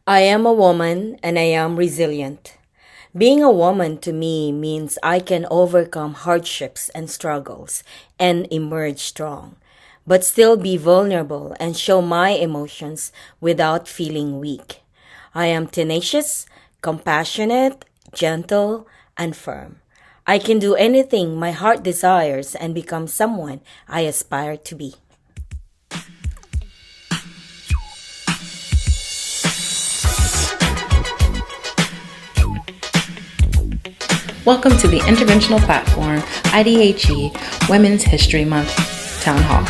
I am a woman and I am resilient. Being a woman to me means I can overcome hardships and struggles and emerge strong, but still be vulnerable and show my emotions without feeling weak. I am tenacious, compassionate, gentle, and firm. I can do anything my heart desires and become someone I aspire to be. Welcome to the interventional platform IDHE Women's History Month Town Hall.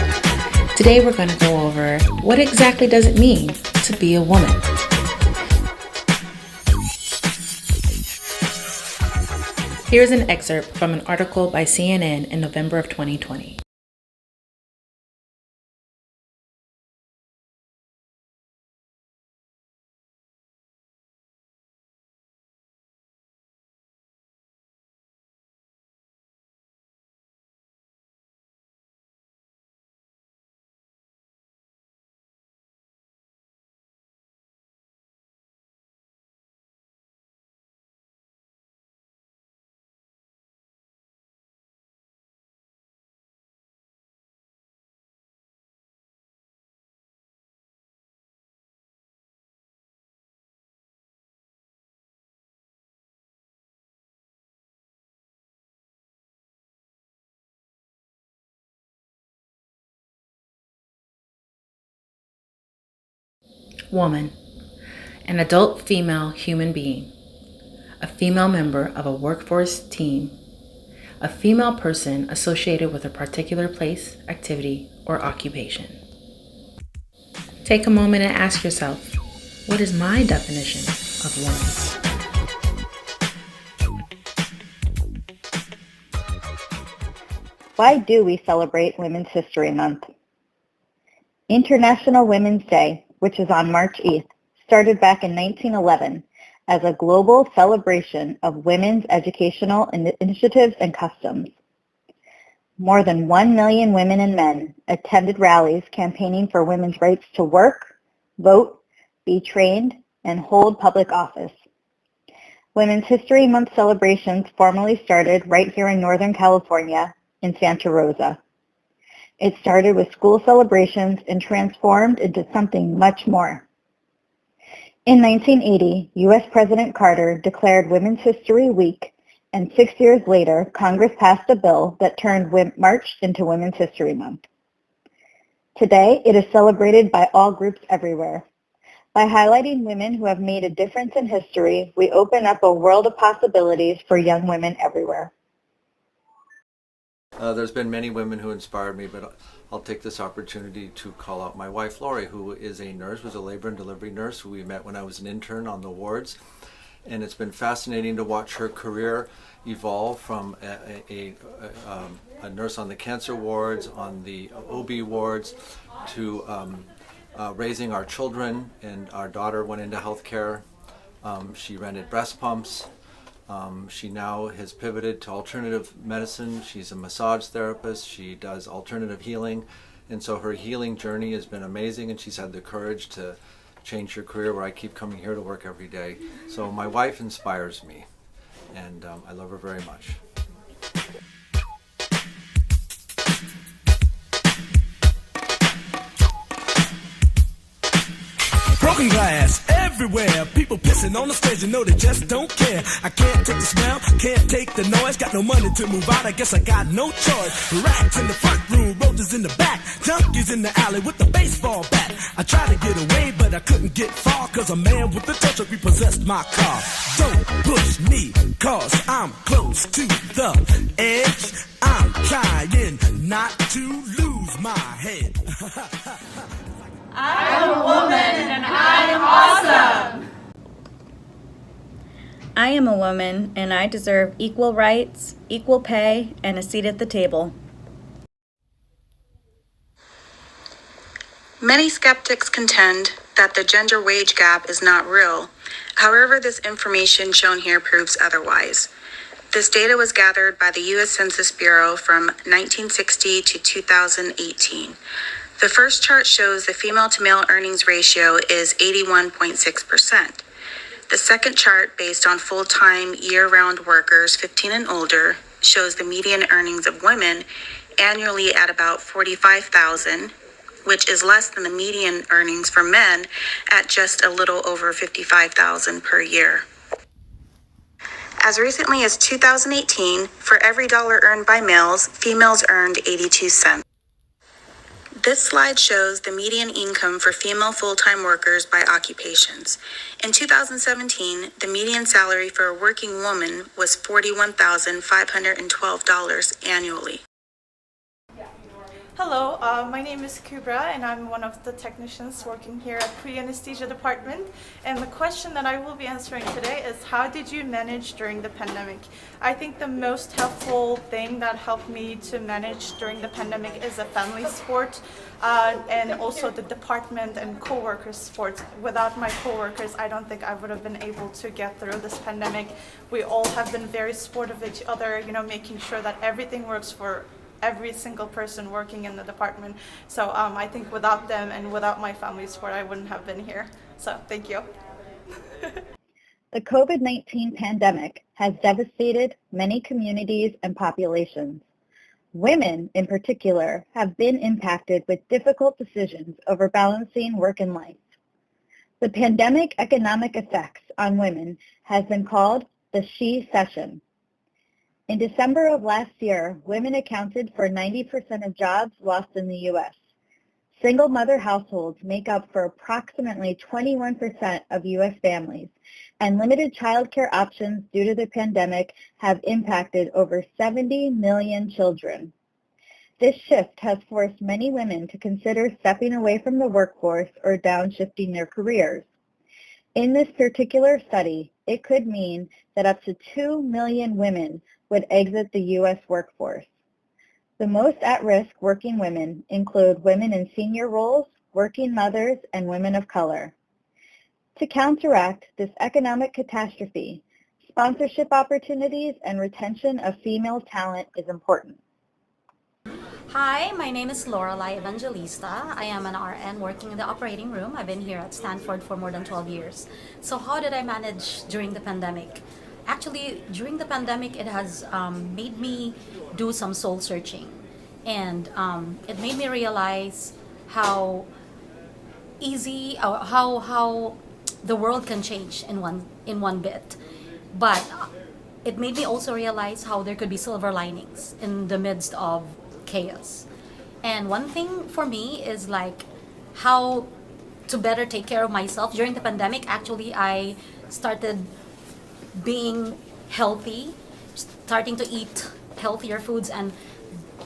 Today we're going to go over what exactly does it mean to be a woman. Here's an excerpt from an article by CNN in November of 2020. Woman, an adult female human being, a female member of a workforce team, a female person associated with a particular place, activity, or occupation. Take a moment and ask yourself, what is my definition of woman? Why do we celebrate Women's History Month? International Women's Day, which is on March 8th, started back in 1911 as a global celebration of women's educational initiatives and customs. More than 1 million women and men attended rallies campaigning for women's rights to work, vote, be trained, and hold public office. Women's History Month celebrations formally started right here in Northern California in Santa Rosa. It started with school celebrations and transformed into something much more. In 1980, U.S. President Carter declared Women's History Week, and 6 years later, Congress passed a bill that turned March into Women's History Month. Today, it is celebrated by all groups everywhere. By highlighting women who have made a difference in history, we open up a world of possibilities for young women everywhere. There's been many women who inspired me, but I'll take this opportunity to call out my wife, Lori, who is a nurse, was a labor and delivery nurse who we met when I was an intern on the wards. And it's been fascinating to watch her career evolve from a nurse on the cancer wards, on the OB wards, to raising our children, and our daughter went into healthcare. She rented breast pumps. She now has pivoted to alternative medicine. She's a massage therapist. She does alternative healing. And so her healing journey has been amazing, and she's had the courage to change her career, where I keep coming here to work every day. So my wife inspires me, and I love her very much. Broken glass everywhere. People pissing on the stage, you know they just don't care. I can't take the smell, can't take the noise. Got no money to move out, I guess I got no choice. Rats in the front room, roaches in the back, junkies in the alley with the baseball bat. I tried to get away, but I couldn't get far, cause a man with a tow truck repossessed my car. Don't push me, cause I'm close to the edge. I'm trying not to lose my head. I'm a woman and I'm awesome. I am a woman and I deserve equal rights, equal pay, and a seat at the table. Many skeptics contend that the gender wage gap is not real. However, this information shown here proves otherwise. This data was gathered by the U.S. Census Bureau from 1960 to 2018. The first chart shows the female to male earnings ratio is 81.6%. The second chart, based on full-time year-round workers 15 and older, shows the median earnings of women annually at about $45,000, which is less than the median earnings for men at just a little over $55,000 per year. As recently as 2018, for every dollar earned by males, females earned 82 cents. This slide shows the median income for female full-time workers by occupations. In 2017, the median salary for a working woman was $41,512 annually. Hello, my name is Kubra and I'm one of the technicians working here at pre-anesthesia department. And the question that I will be answering today is, how did you manage during the pandemic? I think the most helpful thing that helped me to manage during the pandemic is a family sport and also the department and co-workers sport. Without my co-workers, I don't think I would have been able to get through this pandemic. We all have been very supportive of each other, making sure that everything works for every single person working in the department. So I think without them and without my family support, I wouldn't have been here. So thank you. The COVID-19 pandemic has devastated many communities and populations. Women, in particular, have been impacted with difficult decisions over balancing work and life. The pandemic economic effects on women has been called the she-cession. In December of last year, women accounted for 90% of jobs lost in the U.S. Single mother households make up for approximately 21% of U.S. families, and limited childcare options due to the pandemic have impacted over 70 million children. This shift has forced many women to consider stepping away from the workforce or downshifting their careers. In this particular study, it could mean that up to 2 million women would exit the U.S. workforce. The most at-risk working women include women in senior roles, working mothers, and women of color. To counteract this economic catastrophe, sponsorship opportunities and retention of female talent is important. Hi, my name is Lorelai Evangelista. I am an RN working in the operating room. I've been here at Stanford for more than 12 years. So how did I manage during the pandemic? Actually, during the pandemic, it has made me do some soul searching. And it made me realize how easy, or how the world can change in one bit. But it made me also realize how there could be silver linings in the midst of chaos. And one thing for me is like how to better take care of myself. During the pandemic, actually, I started being healthy, starting to eat healthier foods and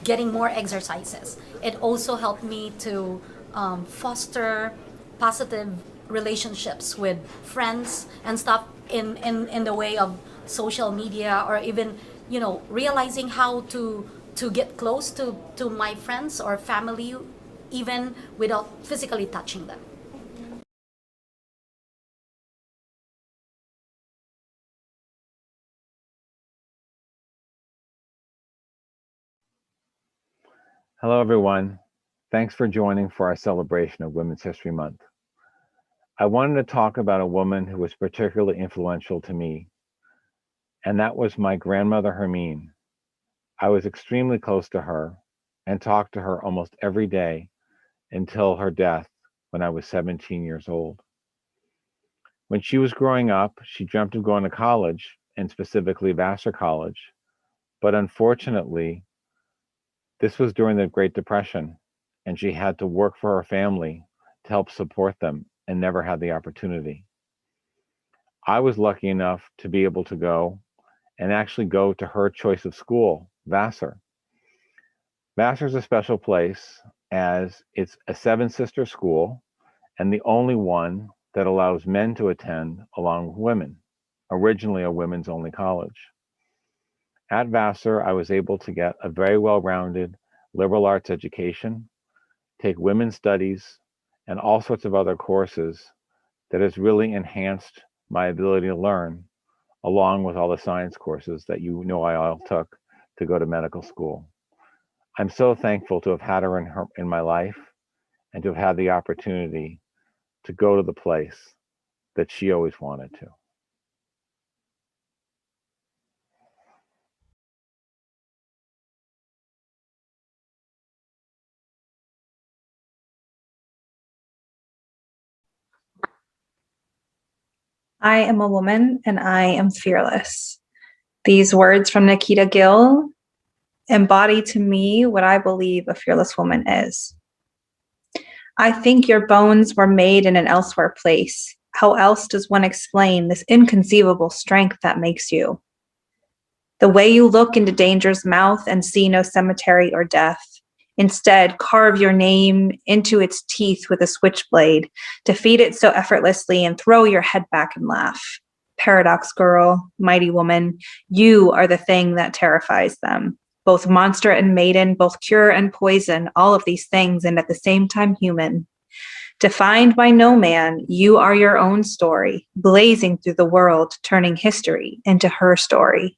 getting more exercises. It also helped me to foster positive relationships with friends and stuff in the way of social media, or even realizing how to get close to my friends or family even without physically touching them. Hello, everyone. Thanks for joining for our celebration of Women's History Month. I wanted to talk about a woman who was particularly influential to me, and that was my grandmother, Hermine. I was extremely close to her and talked to her almost every day until her death when I was 17 years old. When she was growing up, she dreamt of going to college, and specifically Vassar College, but unfortunately, this was during the Great Depression, and she had to work for her family to help support them and never had the opportunity. I was lucky enough to be able to go and actually go to her choice of school, Vassar. Vassar is a special place as it's a seven-sister school and the only one that allows men to attend along with women, originally a women's only college. At Vassar, I was able to get a very well-rounded liberal arts education, take women's studies, and all sorts of other courses that has really enhanced my ability to learn, along with all the science courses that I all took to go to medical school. I'm so thankful to have had her in my life, and to have had the opportunity to go to the place that she always wanted to. I am a woman and I am fearless. These words from Nikita Gill embody to me what I believe a fearless woman is. I think your bones were made in an elsewhere place. How else does one explain this inconceivable strength that makes you? The way you look into danger's mouth and see no cemetery or death. Instead, carve your name into its teeth with a switchblade, defeat it so effortlessly, and throw your head back and laugh. Paradox girl, mighty woman, you are the thing that terrifies them. Both monster and maiden, both cure and poison, all of these things, and at the same time human. Defined by no man, you are your own story, blazing through the world, turning history into her story.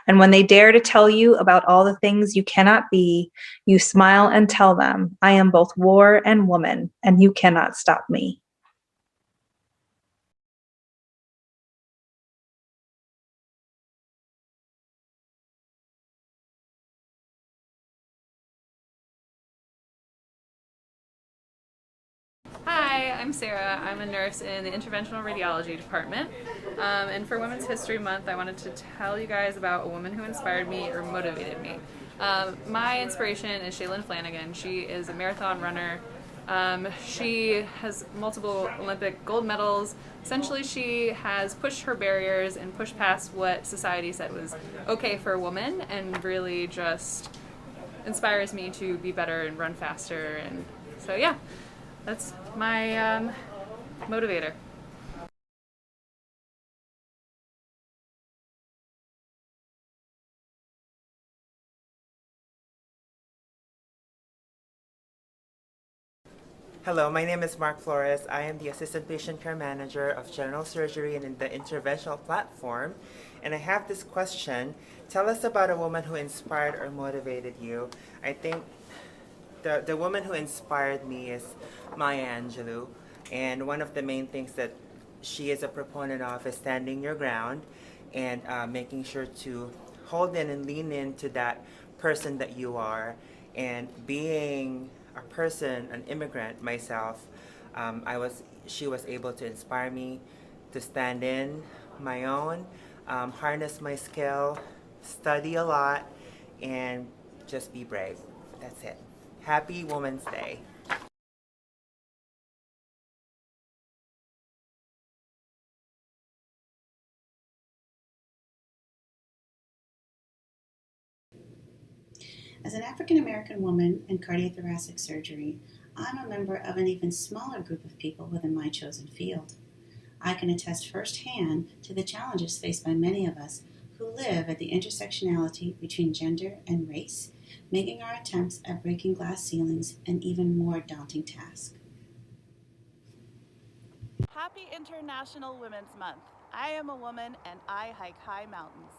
And when they dare to tell you about all the things you cannot be, you smile and tell them, I am both war and woman, and you cannot stop me. Hi, I'm Sarah. I'm a nurse in the interventional radiology department. And for Women's History Month, I wanted to tell you guys about a woman who inspired me or motivated me. My inspiration is Shaylin Flanagan. She is a marathon runner. She has multiple Olympic gold medals. Essentially, she has pushed her barriers and pushed past what society said was okay for a woman, and really just inspires me to be better and run faster. And so, yeah. That's my motivator. Hello, my name is Mark Flores. I am the Assistant Patient Care Manager of General Surgery and in the Interventional Platform. And I have this question. Tell us about a woman who inspired or motivated you. I think the woman who inspired me is Maya Angelou. And one of the main things that she is a proponent of is standing your ground and making sure to hold in and lean into that person that you are. And being a person, an immigrant myself, she was able to inspire me to stand in my own, harness my skill, study a lot, and just be brave. That's it. Happy Women's Day. As an African American woman in cardiothoracic surgery, I'm a member of an even smaller group of people within my chosen field. I can attest firsthand to the challenges faced by many of us who live at the intersectionality between gender and race, making our attempts at breaking glass ceilings an even more daunting task. Happy International Women's Month. I am a woman and I hike high mountains.